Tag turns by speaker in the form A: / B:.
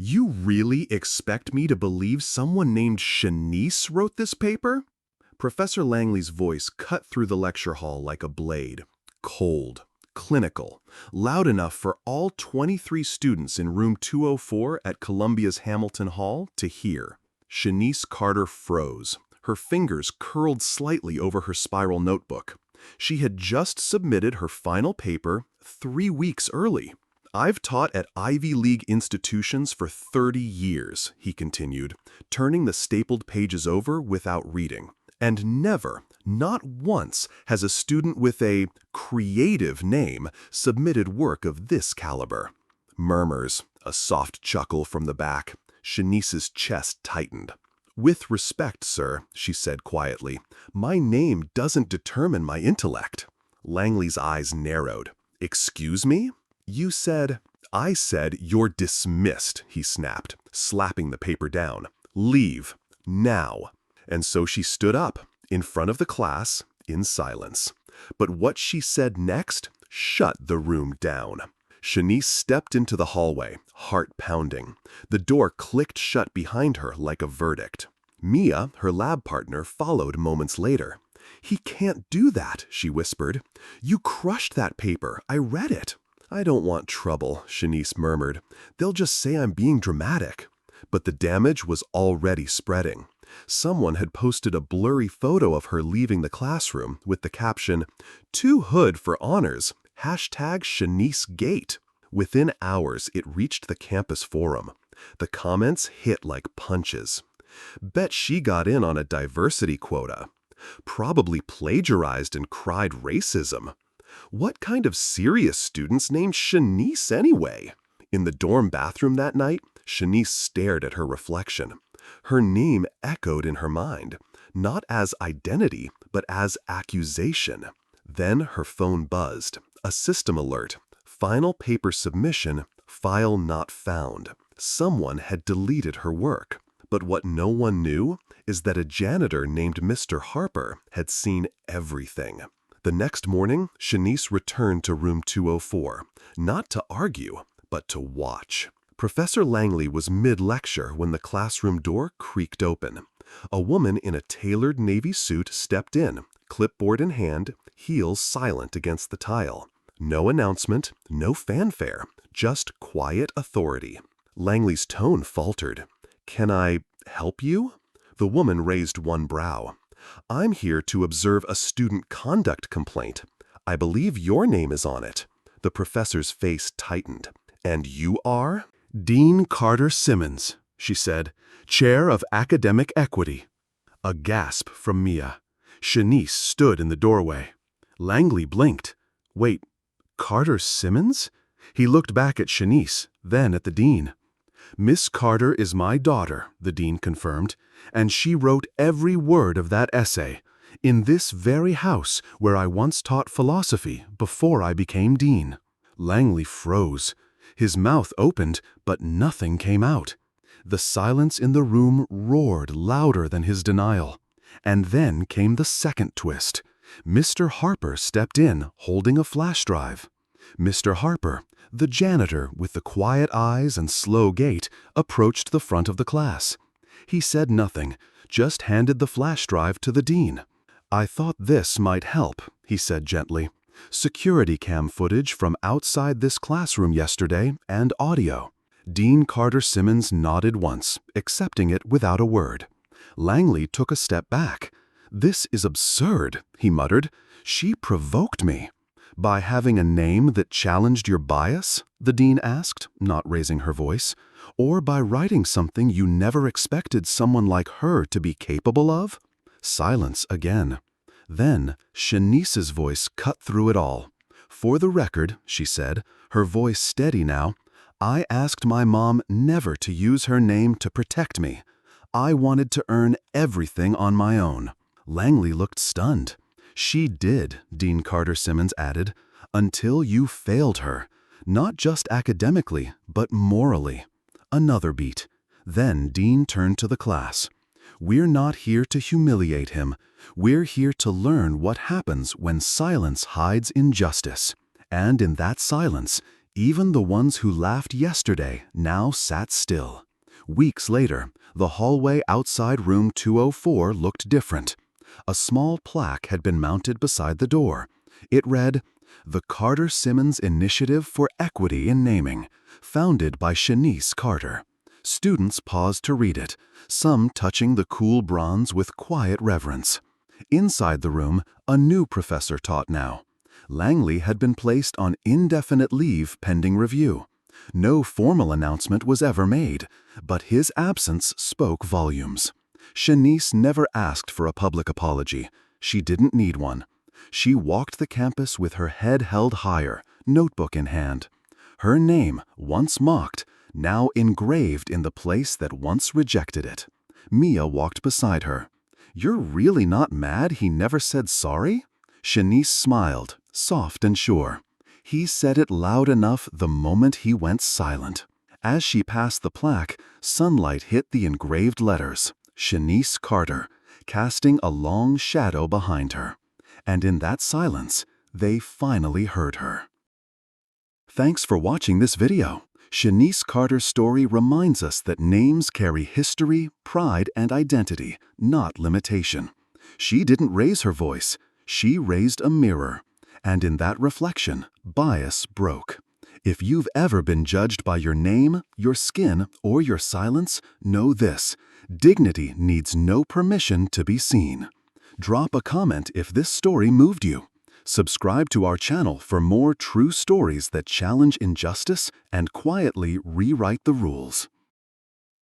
A: You really expect me to believe someone named Shanice wrote this paper? Professor Langley's voice cut through the lecture hall like a blade. Cold, clinical, loud enough for all 23 students in room 204 at Columbia's Hamilton Hall to hear. Shanice Carter froze. Her fingers curled slightly over her spiral notebook. She had just submitted her final paper 3 weeks early. "I've taught at Ivy League institutions for 30 years, he continued, turning the stapled pages over without reading. And never, not once, has a student with a creative name submitted work of this caliber. Murmurs, a soft chuckle from the back. Shanice's chest tightened. "With respect, sir," she said quietly, "my name doesn't determine my intellect." Langley's eyes narrowed. "Excuse me? You said—" "I said you're dismissed," he snapped, slapping the paper down. "Leave. Now." And so she stood up, in front of the class, in silence. But what she said next shut the room down. Shanice stepped into the hallway, heart pounding. The door clicked shut behind her like a verdict. Mia, her lab partner, followed moments later. "He can't do that," she whispered. "You crushed that paper. I read it." "I don't want trouble," Shanice murmured. "They'll just say I'm being dramatic." But the damage was already spreading. Someone had posted a blurry photo of her leaving the classroom with the caption, "To Hood for honors, #ShaniceGate." Within hours, it reached the campus forum. The comments hit like punches. "Bet she got in on a diversity quota. Probably plagiarized and cried racism. What kind of serious students named Shanice anyway?" In the dorm bathroom that night, Shanice stared at her reflection. Her name echoed in her mind, not as identity, but as accusation. Then her phone buzzed. A system alert. Final paper submission, file not found. Someone had deleted her work. But what no one knew is that a janitor named Mr. Harper had seen everything. The next morning, Shanice returned to room 204, not to argue, but to watch. Professor Langley was mid-lecture when the classroom door creaked open. A woman in a tailored navy suit stepped in, clipboard in hand, heels silent against the tile. No announcement, no fanfare, just quiet authority. Langley's tone faltered. "Can I help you?" The woman raised one brow. "I'm here to observe a student conduct complaint. I believe your name is on it." The professor's face tightened. "And you are?" "Dean Carter Simmons," she said, "Chair of Academic Equity." A gasp from Mia. Shanice stood in the doorway. Langley blinked. "Wait, Carter Simmons?" He looked back at Shanice, then at the dean. "Miss Carter is my daughter," the dean confirmed, "and she wrote every word of that essay, in this very house where I once taught philosophy before I became dean." Langley froze. His mouth opened, but nothing came out. The silence in the room roared louder than his denial. And then came the second twist. Mr. Harper stepped in, holding a flash drive. Mr. Harper, the janitor with the quiet eyes and slow gait, approached the front of the class. He said nothing, just handed the flash drive to the dean. "I thought this might help," he said gently. "Security cam footage from outside this classroom yesterday and audio." Dean Carter Simmons nodded once, accepting it without a word. Langley took a step back. "This is absurd," he muttered. "She provoked me." "By having a name that challenged your bias?" the dean asked, not raising her voice. "Or by writing something you never expected someone like her to be capable of?" Silence again. Then Shanice's voice cut through it all. "For the record," she said, her voice steady now, "I asked my mom never to use her name to protect me. I wanted to earn everything on my own." Langley looked stunned. "She did," Dean Carter Simmons added, "until you failed her. Not just academically, but morally." Another beat. Then Dean turned to the class. "We're not here to humiliate him. We're here to learn what happens when silence hides injustice. And in that silence, Even the ones who laughed yesterday now sat still. Weeks later, the hallway outside room 204 looked different. A small plaque had been mounted beside the door. It read, "The Carter Simmons Initiative for Equity in Naming, founded by Shanice Carter." Students paused to read it, some touching the cool bronze with quiet reverence. Inside the room, a new professor taught now. Langley had been placed on indefinite leave pending review. No formal announcement was ever made, but his absence spoke volumes. Shanice never asked for a public apology. She didn't need one. She walked the campus with her head held higher, notebook in hand. Her name, once mocked, now engraved in the place that once rejected it. Mia walked beside her. "You're really not mad he never said sorry?" Shanice smiled, soft and sure. He said it loud enough the moment he went silent. As she passed the plaque, sunlight hit the engraved letters, Shanice Carter, casting a long shadow behind her. And in that silence, they finally heard her. Thanks for watching this video. Shanice Carter's story reminds us that names carry history, pride, and identity, not limitation. She didn't raise her voice. She raised a mirror. And in that reflection, bias broke. If you've ever been judged by your name, your skin, or your silence, know this: dignity needs no permission to be seen. Drop a comment if this story moved you. Subscribe to our channel for more true stories that challenge injustice and quietly rewrite the rules.